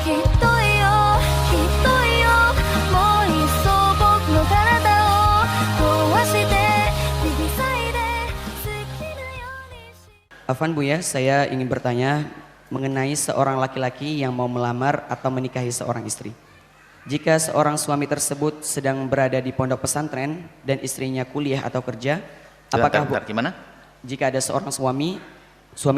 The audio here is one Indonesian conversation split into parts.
Afwan Bu ya, saya ingin bertanya mengenai seorang laki-laki yang mau melamar atau menikahi seorang istri. Jika seorang suami tersebut sedang berada di pondok pesantren dan istrinya kuliah atau kerja, apakah gimana? Jika ada seorang suami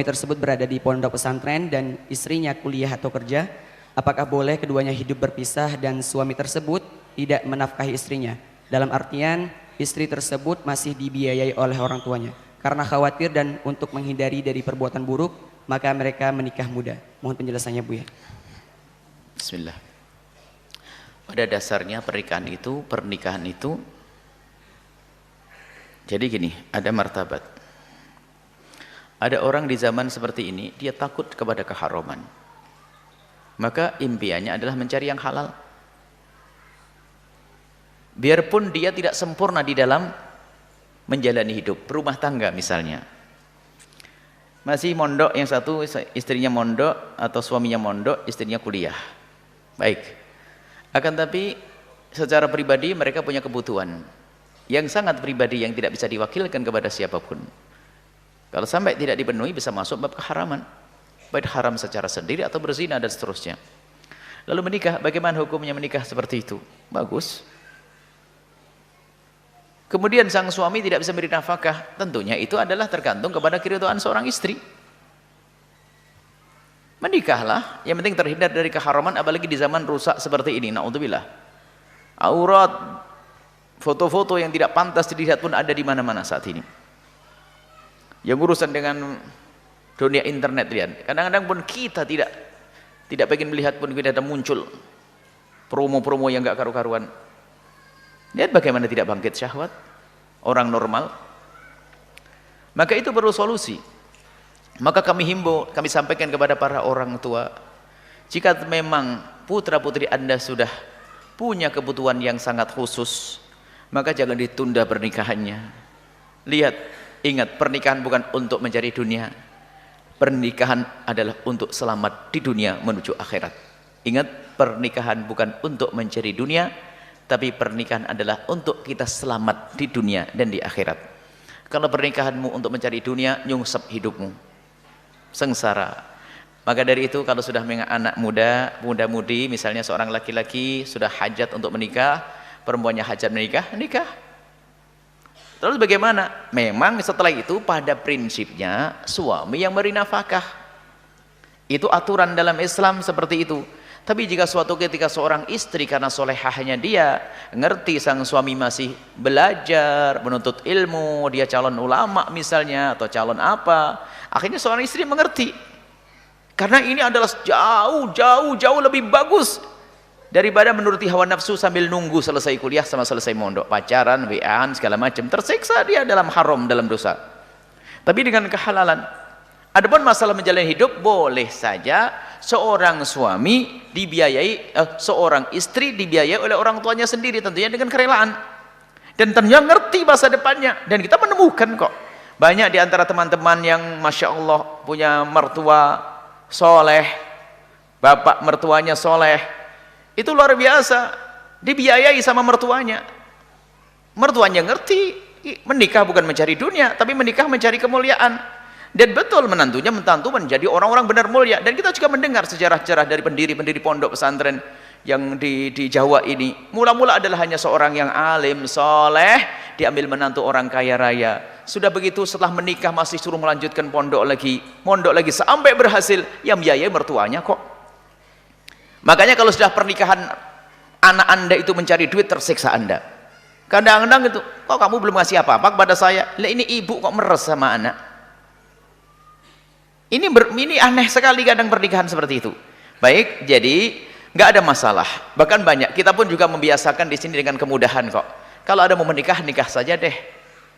tersebut berada di pondok pesantren dan istrinya kuliah atau kerja, apakah boleh keduanya hidup berpisah dan suami tersebut tidak menafkahi istrinya? Dalam artian istri tersebut masih dibiayai oleh orang tuanya. Karena khawatir dan untuk menghindari dari perbuatan buruk, maka mereka menikah muda. Mohon penjelasannya Bu ya. Bismillah. Pada dasarnya pernikahan itu jadi gini, ada martabat. Ada orang di zaman seperti ini, dia takut kepada keharaman. Maka impiannya adalah mencari yang halal. Biarpun dia tidak sempurna di dalam menjalani hidup, berumah tangga misalnya. Masih mondok yang satu, istrinya mondok atau suaminya mondok, istrinya kuliah. Baik. Akan tapi secara pribadi mereka punya kebutuhan yang sangat pribadi yang tidak bisa diwakilkan kepada siapapun. Kalau sampai tidak dipenuhi bisa masuk bab keharaman. Baik haram secara sendiri atau berzina dan seterusnya. Lalu menikah, bagaimana hukumnya menikah seperti itu? Bagus. Kemudian sang suami tidak bisa beri nafkah, tentunya itu adalah tergantung kepada keridhaan seorang istri. Menikahlah, yang penting terhindar dari keharaman, apalagi di zaman rusak seperti ini. Naudzubillah. Aurat, foto-foto yang tidak pantas dilihat pun ada di mana-mana saat ini. Yang urusan dengan dunia internet, lihat. Kadang-kadang pun kita tidak pengen melihat pun kita ada muncul promo-promo yang enggak karu-karuan. Lihat bagaimana tidak bangkit syahwat orang normal. Maka itu perlu solusi. Maka kami himbau, kami sampaikan kepada para orang tua, jika memang putra-putri Anda sudah punya kebutuhan yang sangat khusus, maka jangan ditunda pernikahannya. Lihat, ingat, pernikahan bukan untuk mencari dunia. Pernikahan adalah untuk selamat di dunia menuju akhirat. Ingat, pernikahan bukan untuk mencari dunia, tapi pernikahan adalah untuk kita selamat di dunia dan di akhirat. Kalau pernikahanmu untuk mencari dunia, nyungsep hidupmu, sengsara. Maka dari itu kalau sudah anak muda-mudi, misalnya seorang laki-laki sudah hajat untuk menikah, perempuannya hajat menikah, nikah. Terus bagaimana? Memang setelah itu pada prinsipnya suami yang beri nafkah. Itu aturan dalam Islam seperti itu. Tapi jika suatu ketika seorang istri karena solehahnya dia ngerti sang suami masih belajar, menuntut ilmu, dia calon ulama misalnya atau calon apa, akhirnya seorang istri mengerti. Karena ini adalah jauh lebih bagus daripada menuruti hawa nafsu sambil nunggu selesai kuliah sama selesai mondok, pacaran, WA-an segala macam, tersiksa dia dalam haram, dalam dosa. Tapi dengan kehalalan. Adapun masalah menjalani hidup, boleh saja seorang suami dibiayai, seorang istri dibiayai oleh orang tuanya sendiri, tentunya dengan kerelaan. Dan tentunya ngerti masa depannya. Dan kita menemukan kok banyak di antara teman-teman yang Masya Allah punya mertua soleh, bapak mertuanya soleh, itu luar biasa, dibiayai sama mertuanya. Mertuanya ngerti, menikah bukan mencari dunia, tapi menikah mencari kemuliaan. Dan betul menantu menjadi orang-orang benar mulia. Dan kita juga mendengar sejarah-sejarah dari pendiri-pendiri pondok pesantren yang di Jawa ini. Mula-mula adalah hanya seorang yang alim, soleh, diambil menantu orang kaya raya. Sudah begitu setelah menikah masih suruh melanjutkan mondok lagi sampai berhasil. Yang biayai mertuanya kok. Makanya kalau sudah pernikahan anak Anda itu mencari duit, tersiksa Anda. Kadang-kadang itu, kok kamu belum ngasih apa-apa kepada saya? Lah ini ibu kok meres sama anak. Ini aneh sekali kadang pernikahan seperti itu. Baik, jadi nggak ada masalah. Bahkan banyak, kita pun juga membiasakan di sini dengan kemudahan kok. Kalau ada mau menikah, nikah saja deh.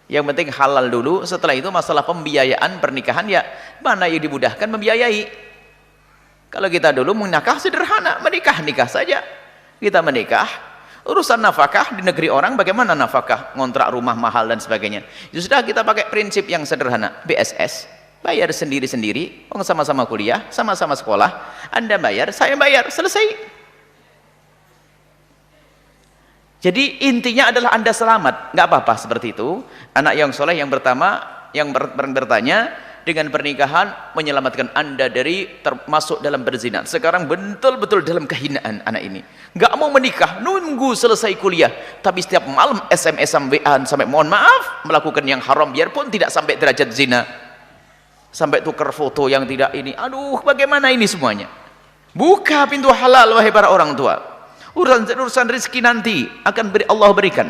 Yang penting halal dulu. Setelah itu masalah pembiayaan pernikahan ya mana yang dimudahkan membiayai. Kalau kita dulu menikah sederhana, nikah saja. Kita menikah, urusan nafkah di negeri orang bagaimana nafkah, ngontrak rumah mahal dan sebagainya. Ya sudah kita pakai prinsip yang sederhana, BSS. Bayar sendiri-sendiri, sama-sama kuliah, sama-sama sekolah. Anda bayar, saya bayar, selesai. Jadi intinya adalah Anda selamat, nggak apa-apa seperti itu. Anak yang soleh yang pertama, yang bertanya, dengan pernikahan menyelamatkan Anda dari termasuk dalam berzina. Sekarang betul-betul dalam kehinaan anak ini. Nggak mau menikah, nunggu selesai kuliah. Tapi setiap malam SMS-an, WA-an sampai mohon maaf melakukan yang haram, biarpun tidak sampai derajat zina. Sampai tukar foto yang tidak ini. Aduh, bagaimana ini semuanya? Buka pintu halal wahai para orang tua. Urusan rezeki nanti akan Allah berikan.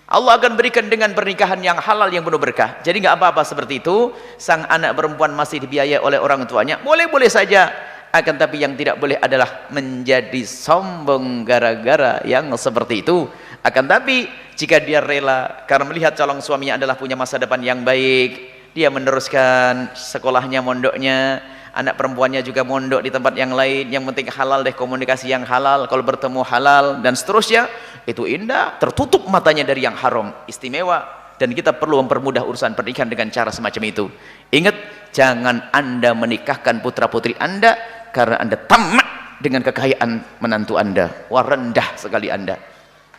Allah akan berikan dengan pernikahan yang halal yang penuh berkah. Jadi nggak apa-apa seperti itu. Sang anak perempuan masih dibiayai oleh orang tuanya, boleh-boleh saja. Akan tapi yang tidak boleh adalah menjadi sombong gara-gara yang seperti itu. Akan tapi jika dia rela karena melihat calon suaminya adalah punya masa depan yang baik, dia meneruskan sekolahnya, mondoknya, anak perempuannya juga mondok di tempat yang lain, yang penting halal deh, komunikasi yang halal, kalau bertemu halal dan seterusnya, itu indah, tertutup matanya dari yang haram, istimewa. Dan kita perlu mempermudah urusan pernikahan dengan cara semacam itu. Ingat, jangan Anda menikahkan putra putri Anda karena Anda tamak dengan kekayaan menantu Anda. Wah, rendah sekali Anda.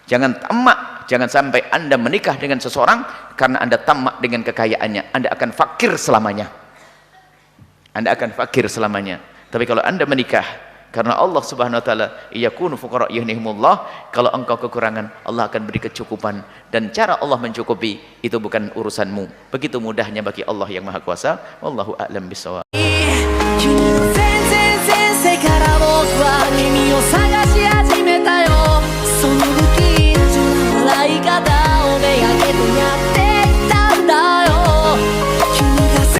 Jangan tamak, jangan sampai Anda menikah dengan seseorang karena Anda tamak dengan kekayaannya. Anda akan fakir selamanya. Anda akan fakir selamanya. Tapi kalau Anda menikah karena Allah Subhanahu wa taala, yakunu fuqara yughnihimullah, kalau engkau kekurangan, Allah akan beri kecukupan, dan cara Allah mencukupi itu bukan urusanmu. Begitu mudahnya bagi Allah yang Maha Kuasa. Wallahu a'lam bishawab.